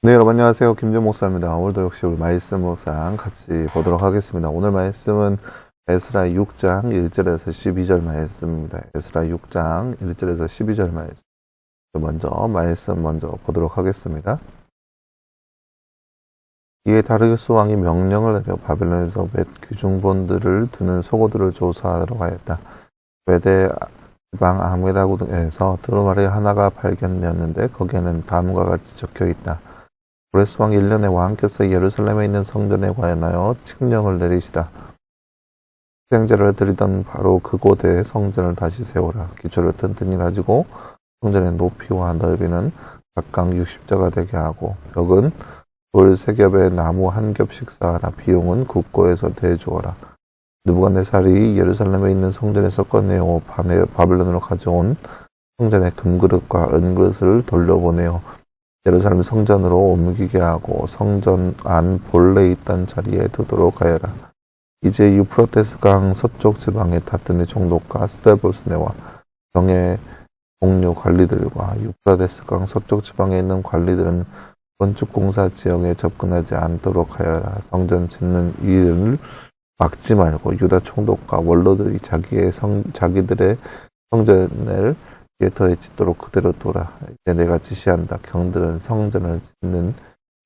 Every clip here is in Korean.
네, 여러분 안녕하세요. 김준 목사입니다. 오늘도 역시 우리 말씀 묵상 같이 보도록 하겠습니다. 오늘 말씀은 에스라 6장 1절에서 12절 말씀입니다. 에스라 6장 1절에서 12절 말씀. 말씀 보도록 하겠습니다. 이에 다리우스 왕이 명령을 내려 바벨론에서 몇 귀중본들을 두는 소고들을 조사하러 가였다. 메대 지방 아메다국에서 두루마리 하나가 발견되었는데 거기에는 다음과 같이 적혀 있다. 고레스 왕 1년에 왕께서 예루살렘에 있는 성전에 관하여 칙령을 내리시다. 희생제를 드리던 바로 그곳에 성전을 다시 세우라. 기초를 튼튼히 다지고 성전의 높이와 넓이는 각각 60자가 되게 하고 벽은 돌 3겹에 나무 1겹씩 쌓아라. 비용은 국고에서 대주어라. 느부갓네살이 예루살렘에 있는 성전에서 꺼내어 바벨론으로 가져온 성전의 금그릇과 은그릇을 돌려보내어 예루살렘 성전으로 옮기게 하고 성전 안 본래 있던 자리에 두도록 하여라. 이제 유프라테스 강 서쪽 지방의 다뜨네 총독과 스데보스네와 병의 동료 관리들과 유프라테스 강 서쪽 지방에 있는 관리들은 건축공사 지역에 접근하지 않도록 하여라. 성전 짓는 일을 막지 말고 유다 총독과 원로들이 자기들의 성전을 더해 짓도록 그대로 둬라. 이제 내가 지시한다. 경들은 성전을 짓는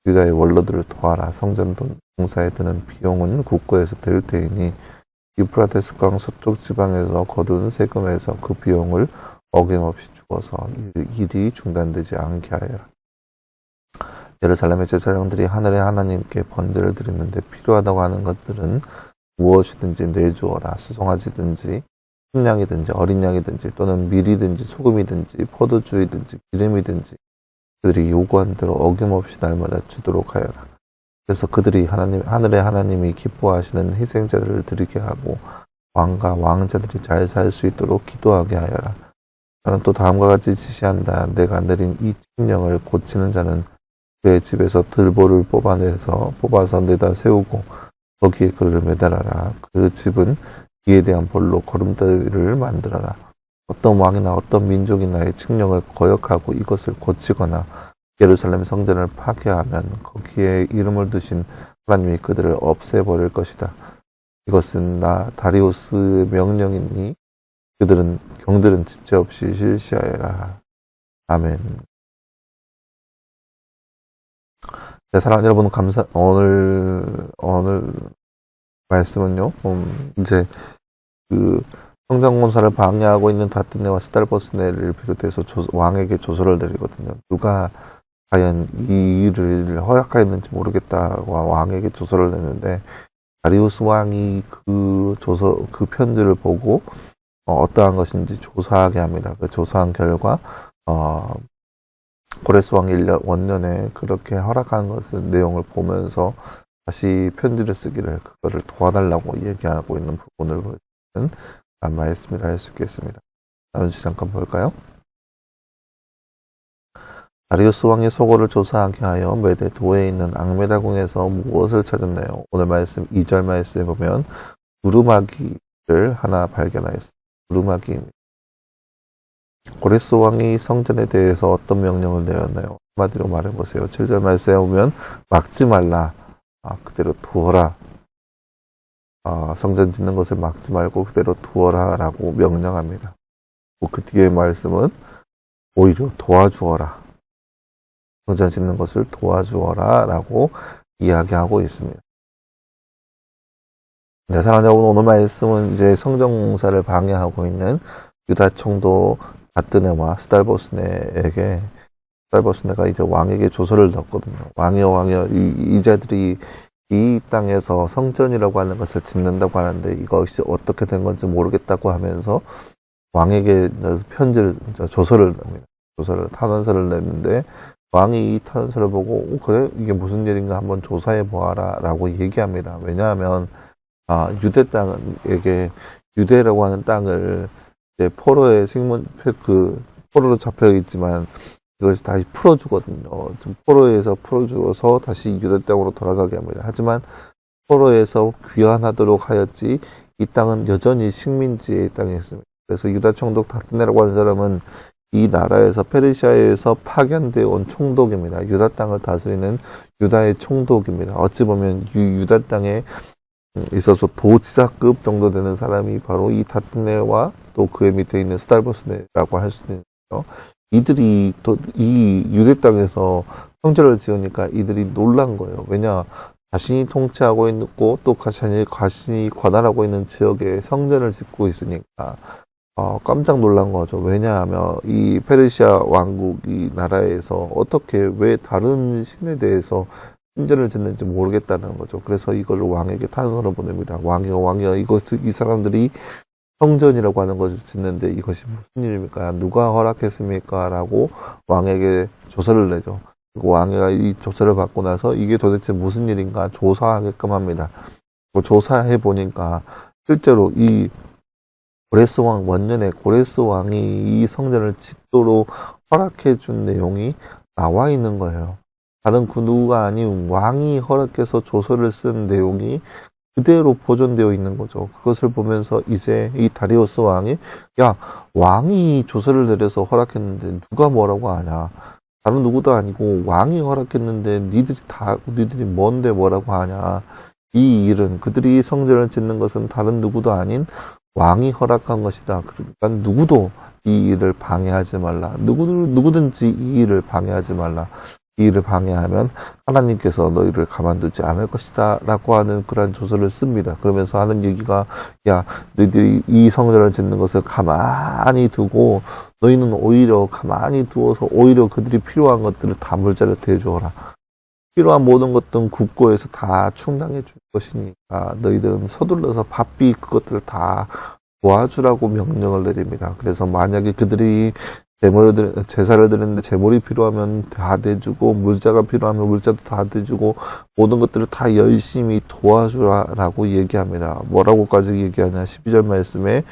유다의 원로들을 도와라. 성전 공사에 드는 비용은 국고에서 될 테이니 유프라테스 강 서쪽 지방에서 거둔 세금에서 그 비용을 어김없이 주어서 일이 중단되지 않게 하여라. 예루살렘의 제사장들이 하늘의 하나님께 번제를 드리는데 필요하다고 하는 것들은 무엇이든지 내주어라. 수송아지든지 흰양이든지 어린 양이든지 또는 밀이든지 소금이든지 포도주이든지 기름이든지 그들이 요구한 대로 어김없이 날마다 주도록 하여라. 그래서 그들이 하늘의 하나님이 기뻐하시는 희생자들을 드리게 하고 왕과 왕자들이 잘 살 수 있도록 기도하게 하여라. 나는 또 다음과 같이 지시한다. 내가 내린 이 칙령을 고치는 자는 그의 집에서 들보를 뽑아서 내다 세우고 거기에 그를 매달아라. 그 집은 이에 대한 벌로 거름돌이를 만들어라. 어떤 왕이나 어떤 민족이나의 칙령을 거역하고 이것을 고치거나 예루살렘 성전을 파괴하면 거기에 이름을 두신 하나님이 그들을 없애버릴 것이다. 이것은 나 다리우스의 명령이니 경들은 지체 없이 실시하여라. 아멘. 네, 사랑하는 여러분 오늘 말씀은요, 이제, 성전 공사를 방해하고 있는 다뜨네와 스달보스네를 비롯해서 왕에게 조서를 내리거든요. 누가 과연 이 일을 허락하였는지 모르겠다고 왕에게 조서를 내는데, 다리우스 왕이 그 편지를 보고, 어떠한 것인지 조사하게 합니다. 그 조사한 결과, 고레스 왕 1년에 그렇게 허락한 것을 내용을 보면서, 다시 편지를 쓰기를 그거를 도와달라고 얘기하고 있는 부분을 보여주는 말씀이라 할 수 있겠습니다. 다음 주 잠깐 볼까요? 다리우스 왕이 소고를 조사하게 하여 메대 도에 있는 앙메다궁에서 무엇을 찾았나요? 오늘 말씀 2절 말씀에 보면 두루마기를 하나 발견하였습니다. 두루마기입니다. 고레스 왕이 성전에 대해서 어떤 명령을 내렸나요? 한마디로 말해보세요. 7절 말씀에 보면 막지 말라. 그대로 두어라. 성전 짓는 것을 막지 말고 그대로 두어라 라고 명령합니다. 그 뒤에 말씀은 오히려 도와주어라. 성전 짓는 것을 도와주어라 라고 이야기하고 있습니다. 네, 사랑하는 여러분, 오늘 말씀은 이제 성전 공사를 방해하고 있는 유다 총독 다뜨네와 스달보스네가 이제 왕에게 조서를 넣었거든요. 왕이여, 이 자들이 이 땅에서 성전이라고 하는 것을 짓는다고 하는데 이것이 어떻게 된 건지 모르겠다고 하면서 왕에게 조서를 냅니다. 탄원서를 냈는데 왕이 이 탄원서를 보고 그래? 이게 무슨 일인가 한번 조사해 보아라 라고 얘기합니다. 왜냐하면 유대 땅에게 유대라고 하는 땅을 이제 포로의 포로로 잡혀 있지만 이것이 다시 풀어주거든요. 포로에서 풀어주어서 다시 유대 땅으로 돌아가게 합니다. 하지만 포로에서 귀환하도록 하였지 이 땅은 여전히 식민지의 땅이었습니다. 그래서 유다 총독 다뜨네라고 하는 사람은 이 나라에서 페르시아에서 파견되어 온 총독입니다. 유다 땅을 다스리는 유다의 총독입니다. 어찌 보면 유다 땅에 있어서 도지사급 정도 되는 사람이 바로 이 다트네와 또 그의 밑에 있는 스달보스네라고 할 수 있는데요. 이들이 또 이 유대 땅에서 성전을 지으니까 이들이 놀란 거예요. 왜냐? 자신이 통치하고 있고 또 자신이 관할하고 있는 지역에 성전을 짓고 있으니까 깜짝 놀란 거죠. 왜냐하면 이 페르시아 왕국 이 나라에서 어떻게 왜 다른 신에 대해서 신전을 짓는지 모르겠다는 거죠. 그래서 이걸 왕에게 탄원을 보냅니다. 왕이여, 이 사람들이 성전이라고 하는 것을 짓는데 이것이 무슨 일입니까? 누가 허락했습니까? 라고 왕에게 조서를 내죠. 왕이 이 조서를 받고 나서 이게 도대체 무슨 일인가 조사하게끔 합니다. 조사해 보니까 실제로 이 고레스 왕 원년에 고레스 왕이 이 성전을 짓도록 허락해 준 내용이 나와 있는 거예요. 다른 그 누구가 아닌 왕이 허락해서 조서를 쓴 내용이 그대로 보존되어 있는 거죠. 그것을 보면서 이제 이 다리우스 왕이 야, 왕이 조서를 내려서 허락했는데 누가 뭐라고 하냐. 다른 누구도 아니고 왕이 허락했는데 니들이 뭔데 뭐라고 하냐. 이 일은 그들이 성전을 짓는 것은 다른 누구도 아닌 왕이 허락한 것이다. 그러니까 누구도 이 일을 방해하지 말라. 누구든지 이 일을 방해하지 말라. 이 일을 방해하면 하나님께서 너희를 가만두지 않을 것이다. 라고 하는 그런 조서를 씁니다. 그러면서 하는 얘기가, 야, 너희들이 이 성전을 짓는 것을 가만히 두고, 너희는 오히려 가만히 두어서 오히려 그들이 필요한 것들을 다 물자를 대주어라. 필요한 모든 것들은 국고에서 다 충당해 줄 것이니까 너희들은 서둘러서 바삐 그것들을 다 도와주라고 명령을 내립니다. 그래서 만약에 그들이 제사를 드리는데 제물이 필요하면 다 대주고 물자가 필요하면 물자도 다 대주고 모든 것들을 다 열심히 도와주라라고 얘기합니다. 뭐라고까지 얘기하냐? 12절 말씀에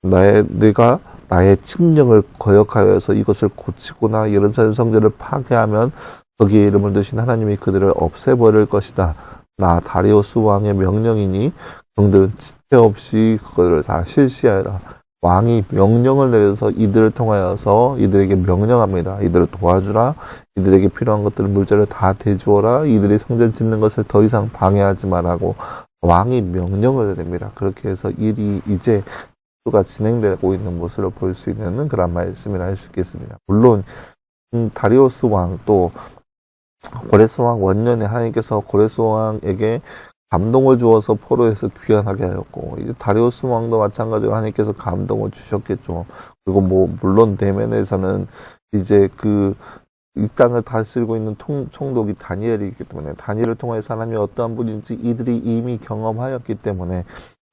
내가 나의 칙령을 거역하여서 이것을 고치거나 예루살렘 성전을 파괴하면 거기에 이름을 두신 하나님이 그들을 없애버릴 것이다. 나 다리우스 왕의 명령이니 너희들은 지체 없이 그것을 다 실시하라. 왕이 명령을 내려서 이들을 통하여서 이들에게 명령합니다. 이들을 도와주라. 이들에게 필요한 것들을 물자를 다 대주어라. 이들이 성전 짓는 것을 더 이상 방해하지 말라고 왕이 명령을 내립니다. 그렇게 해서 일이 이제 가 진행되고 있는 모습을 볼 수 있는 그런 말씀이라 할 수 있겠습니다. 물론 다리우스 왕 또 고레스 왕 원년에 하나님께서 고레스 왕에게 감동을 주어서 포로에서 귀환하게 하였고 이제 다리우스 왕도 마찬가지로 하나님께서 감동을 주셨겠죠. 그리고 물론 대면에서는 이제 이 땅을 다스리고 있는 총독이 다니엘이기 때문에 다니엘을 통해서 하나님이 어떠한 분인지 이들이 이미 경험하였기 때문에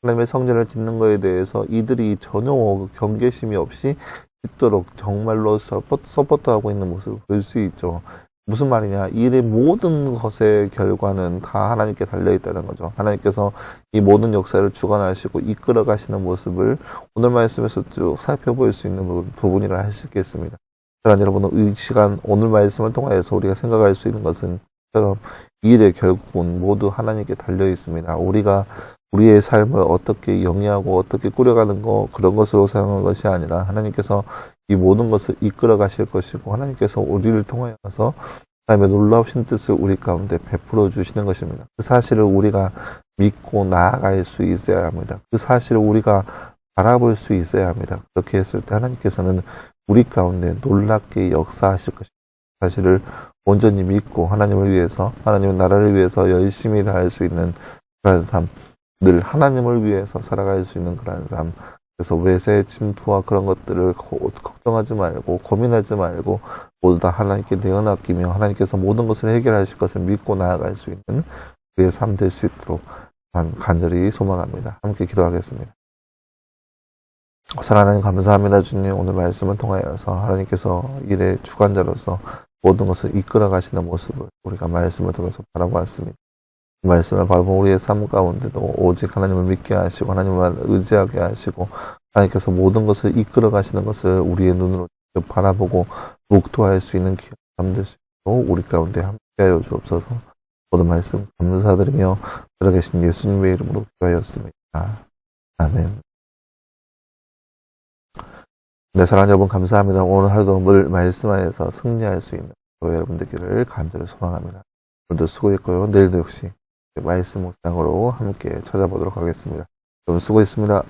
하나님의 성전을 짓는 것에 대해서 이들이 전혀 경계심이 없이 짓도록 정말로 서포트하고 있는 모습을 볼 수 있죠. 무슨 말이냐? 일의 모든 것의 결과는 다 하나님께 달려있다는 거죠. 하나님께서 이 모든 역사를 주관하시고 이끌어 가시는 모습을 오늘 말씀에서 쭉 살펴볼 수 있는 부분이라 할 수 있겠습니다. 그러나 여러분, 이 시간 오늘 말씀을 통해서 우리가 생각할 수 있는 것은 이 일의 결국은 모두 하나님께 달려있습니다. 우리가 우리의 삶을 어떻게 영위하고 어떻게 꾸려가는 그런 것으로 사용한 것이 아니라 하나님께서 이 모든 것을 이끌어 가실 것이고 하나님께서 우리를 통하여서 하나님의 놀라우신 뜻을 우리 가운데 베풀어 주시는 것입니다. 그 사실을 우리가 믿고 나아갈 수 있어야 합니다. 그 사실을 우리가 바라볼 수 있어야 합니다. 그렇게 했을 때 하나님께서는 우리 가운데 놀랍게 역사하실 것입니다. 사실을 온전히 믿고 하나님을 위해서 하나님의 나라를 위해서 열심히 다할 수 있는 그런 삶, 늘 하나님을 위해서 살아갈 수 있는 그런 삶. 그래서 외세 침투와 그런 것들을 걱정하지 말고 고민하지 말고 모두 다 하나님께 내어맡기며 하나님께서 모든 것을 해결하실 것을 믿고 나아갈 수 있는 그의 삶 될 수 있도록 간절히 소망합니다. 함께 기도하겠습니다. 사랑하는 감사합니다. 주님, 오늘 말씀을 통하여서 하나님께서 일의 주관자로서 모든 것을 이끌어 가시는 모습을 우리가 말씀을 통해서 바라보았습니다. 말씀을 바라보면 우리의 삶 가운데도 오직 하나님을 믿게 하시고 하나님만 의지하게 하시고 하나님께서 모든 것을 이끌어 가시는 것을 우리의 눈으로 바라보고 묵도할 수 있는 기회가 잠들 수 있도록 우리 가운데 함께하여 주옵소서. 모든 말씀 감사드리며 살아계신 예수님의 이름으로 기도하였습니다. 아멘. 네, 사랑하는 여러분 감사합니다. 오늘 하루도 늘 말씀 안에서 승리할 수 있는 저와 여러분들끼를 간절히 소망합니다. 오늘도 수고했고요. 내일도 역시 말씀 묵상으로 함께 찾아보도록 하겠습니다. 여러분 수고했습니다.